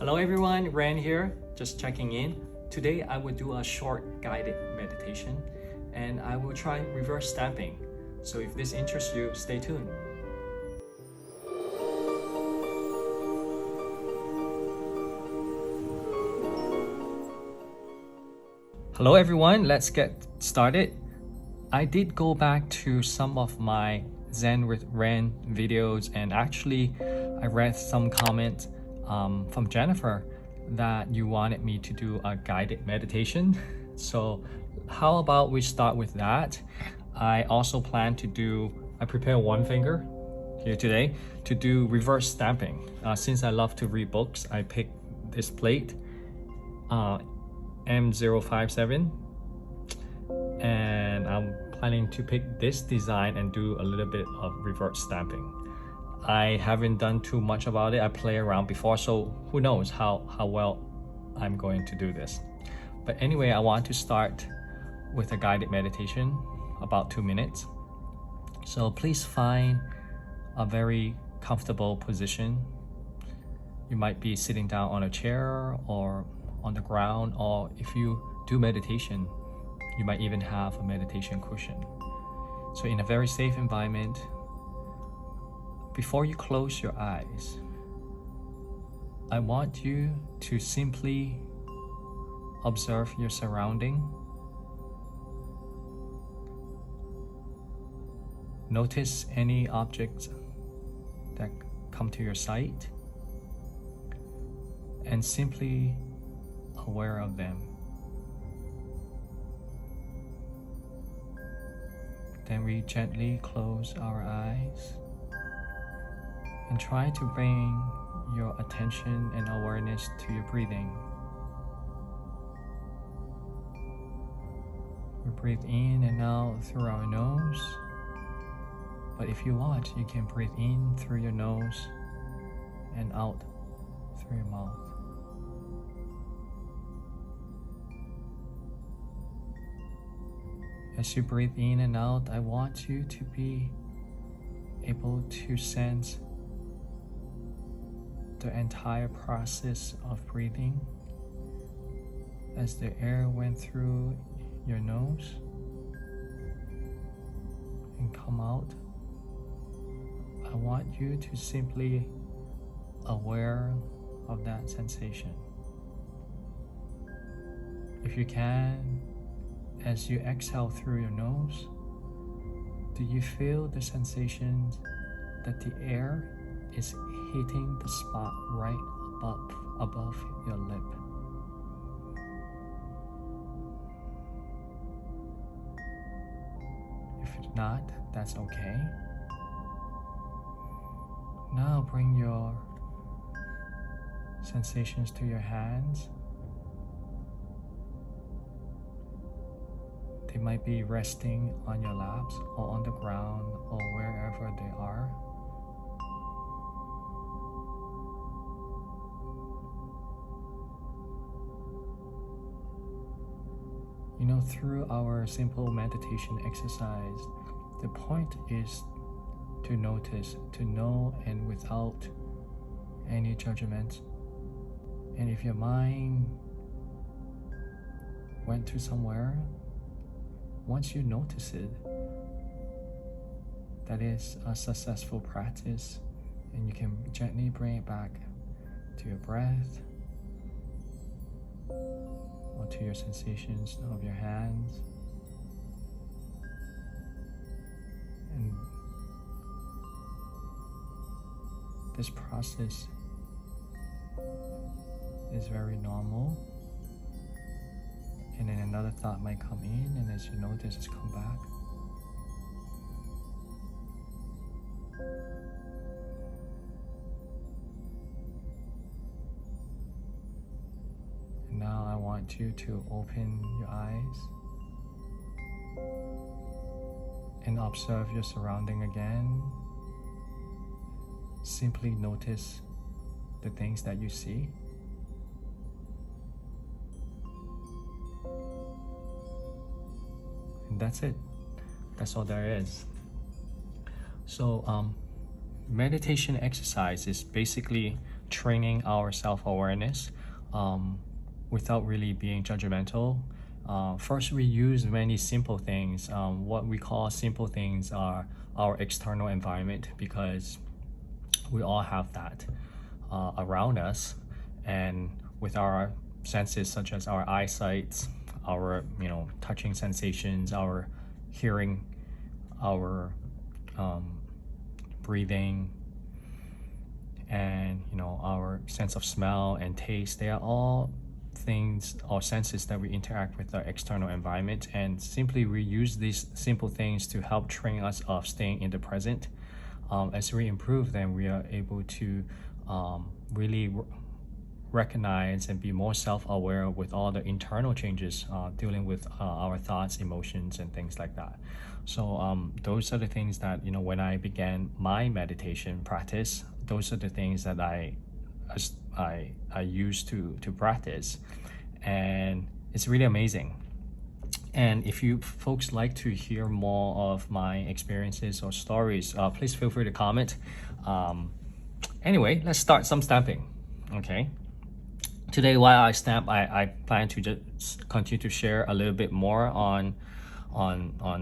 Hello everyone, Ran here, just checking in. Today I will do a short guided meditation and I will try reverse stamping. So if this interests you, stay tuned. Hello everyone, let's get started. I did go back to some of my Zen with Ran videos and actually I read some comments from Jennifer that you wanted me to do a guided meditation. So how about we start with that? I also plan to do, I prepare one finger here today to do reverse stamping. Since I love to read books, I picked this plate, M057, and I'm planning to pick this design and do a little bit of reverse stamping. I haven't done too much about it. I play around before, so who knows how well I'm going to do this. But anyway, I want to start with a guided meditation, about 2 minutes. So please find a very comfortable position. You might be sitting down on a chair or on the ground, or if you do meditation, you might even have a meditation cushion. So in a very safe environment, before you close your eyes, I want you to simply observe your surrounding. Notice any objects that come to your sight and simply aware of them. Then we gently close our eyes and try to bring your attention and awareness to your breathing. We breathe in and out through our nose, but if you want, you can breathe in through your nose and out through your mouth. As you breathe in and out, I want you to be able to sense the entire process of breathing. As the air went through your nose and come out, I want you to simply aware of that sensation. If you can, as you exhale through your nose, do you feel the sensation that the air is hitting the spot right above your lip? If not, that's okay. Now bring your sensations to your hands. They might be resting on your laps or on the ground or wherever they are. You know, through our simple meditation exercise, the point is to notice, to know, and without any judgment. And if your mind went to somewhere, once you notice it, that is a successful practice, and you can gently bring it back to your breath or to your sensations of your hands. And this process is very normal. And then another thought might come in, and as you notice, it's come back. And now I want you to open your eyes and observe your surrounding again. Simply notice the things that you see. And that's it. That's all there is. So meditation exercise is basically training our self-awareness without really being judgmental. First, we use many simple things. What we call simple things are our external environment, because we all have that around us, and with our senses such as our eyesight, our touching sensations, our hearing, our breathing, and our sense of smell and taste, they are all things or senses that we interact with our external environment, and simply we use these simple things to help train us of staying in the present. As we improve, then we are able to really recognize and be more self-aware with all the internal changes, dealing with our thoughts, emotions, and things like that. So those are the things that when I began my meditation practice, those are the things that I used to practice, and it's really amazing. And if you folks like to hear more of my experiences or stories, please feel free to comment. Anyway, let's start some stamping. Okay. Today, while I stamp, I plan to just continue to share a little bit more on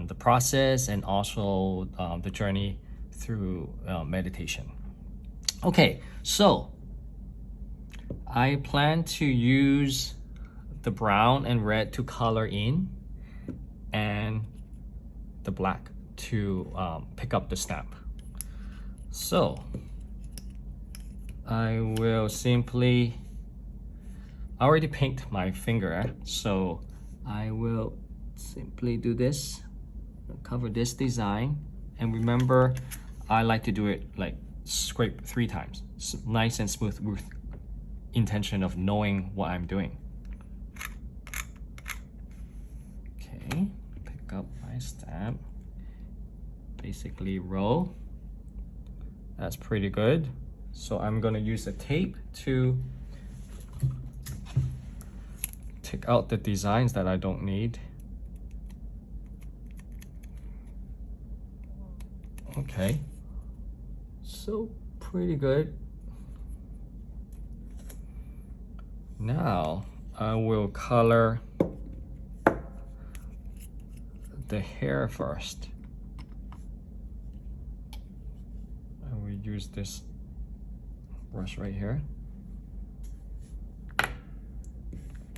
the process, and also the journey through meditation. Okay, so I plan to use the brown and red to color in, and the black to pick up the stamp. So I will simply, I already paint my finger, so I will simply do this, cover this design, and remember, I like to do it like scrape 3 times, nice and smooth, with intention of knowing what I'm doing. Okay, pick up my stamp, basically roll. That's pretty good. So I'm gonna use a tape to take out the designs that I don't need. Okay, so pretty good. Now I will color the hair first. I will use this brush right here.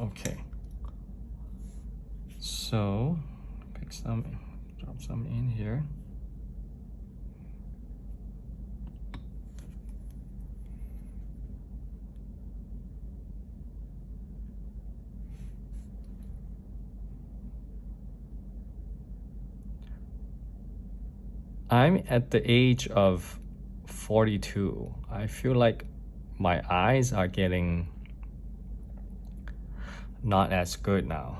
Okay, so pick some, drop some in here. I'm at the age of 42. I feel like my eyes are getting not as good now.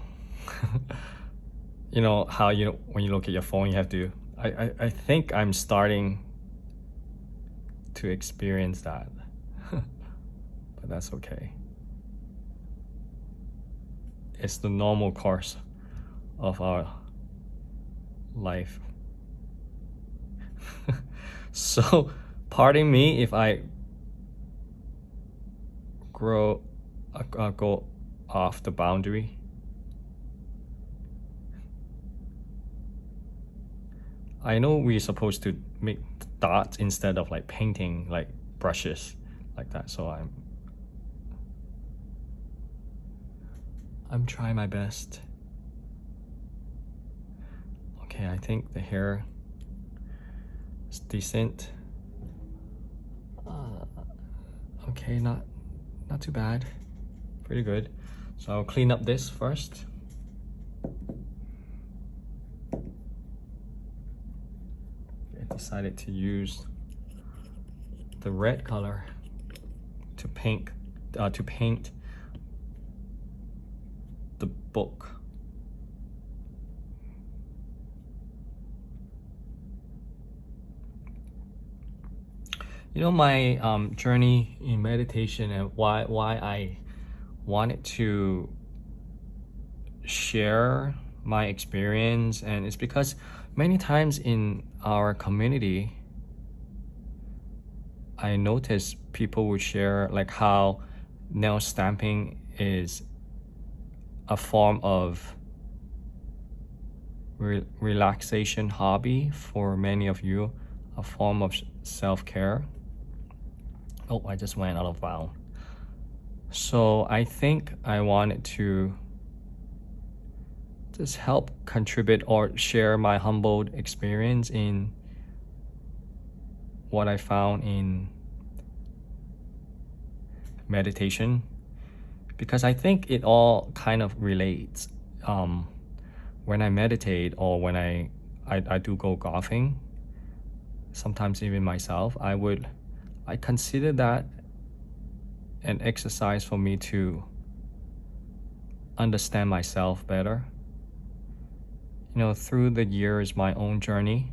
You know how when you look at your phone, you have to, I think I'm starting to experience that. But that's okay. It's the normal course of our life. So pardon me if I go off the boundary. I know we're supposed to make dots instead of like painting like brushes like that, so I'm trying my best. Okay, I think the hair is decent. Okay, not too bad, pretty good. So I'll clean up this first. I decided to use the red color to paint the book. My journey in meditation, and why I wanted to share my experience, and it's because many times in our community, I noticed people would share like how nail stamping is a form of relaxation hobby for many of you, a form of self-care. Oh, I just went out of bounds. So I think I wanted to just help contribute or share my humbled experience in what I found in meditation, because I think it all kind of relates. When I meditate or when I do go golfing, sometimes even myself, I consider that an exercise for me to understand myself better. You know, through the years, my own journey,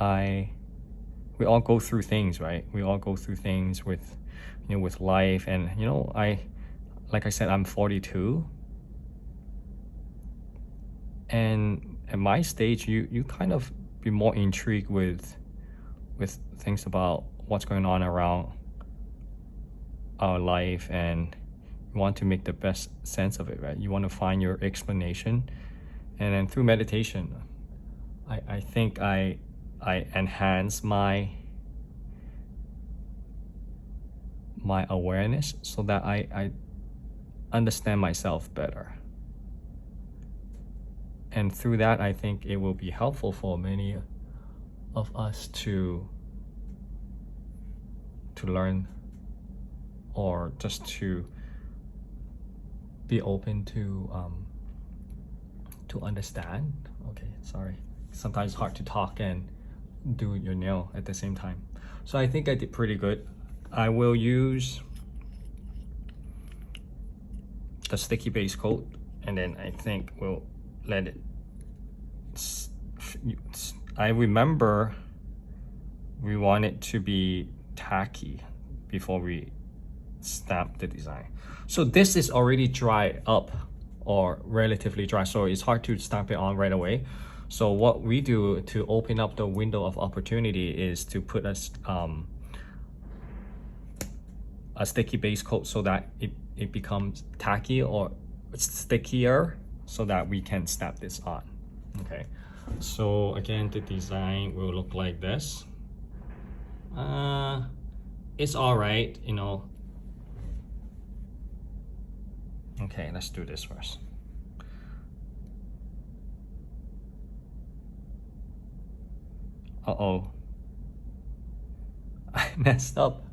we all go through things, right? We all go through things with, you know, with life. And, you know, like I said, I'm 42. And at my stage, you kind of be more intrigued with things about what's going on around our life, and you want to make the best sense of it, right? You want to find your explanation. And then through meditation, I think I enhance my awareness so that I understand myself better. And through that, I think it will be helpful for many of us to learn, or just to be open to understand. Okay, sorry. Sometimes it's hard to talk and do your nail at the same time. So I think I did pretty good. I will use the sticky base coat, and then I think we'll let it. I remember we want it to be tacky before we stamp the design. So this is already dried up, or relatively dry, so it's hard to stamp it on right away. So what we do to open up the window of opportunity is to put a sticky base coat so that it becomes tacky or stickier, so that we can stamp this on. Okay, so again, the design will look like this. It's all right, you know. Okay, let's do this first. Uh-oh. I messed up.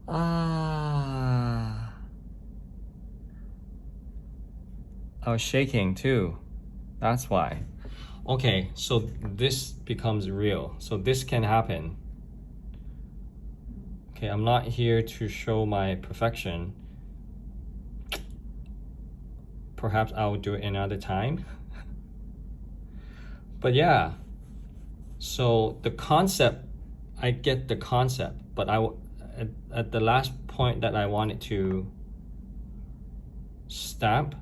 I was shaking too. That's why. Okay, so this becomes real. So this can happen. Okay, I'm not here to show my perfection. Perhaps I will do it another time. But yeah, so the concept, I get the concept, but at the last point that I wanted to stamp,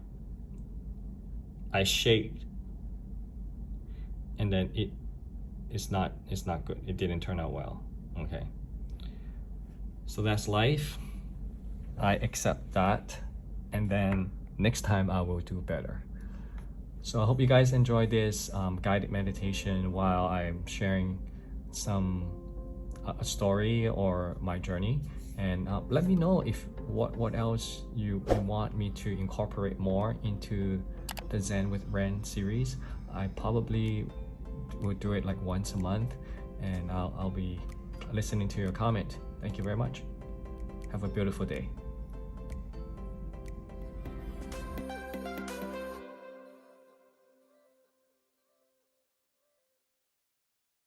I shaped, and then it's not good. It didn't turn out well. Okay, so that's life. I accept that, and then next time I will do better. So I hope you guys enjoy this guided meditation while I'm sharing some a story or my journey. And let me know if what else you want me to incorporate more into the Zen with Ren series. I probably would do it like once a month, and I'll be listening to your comment. Thank you very much. Have a beautiful day.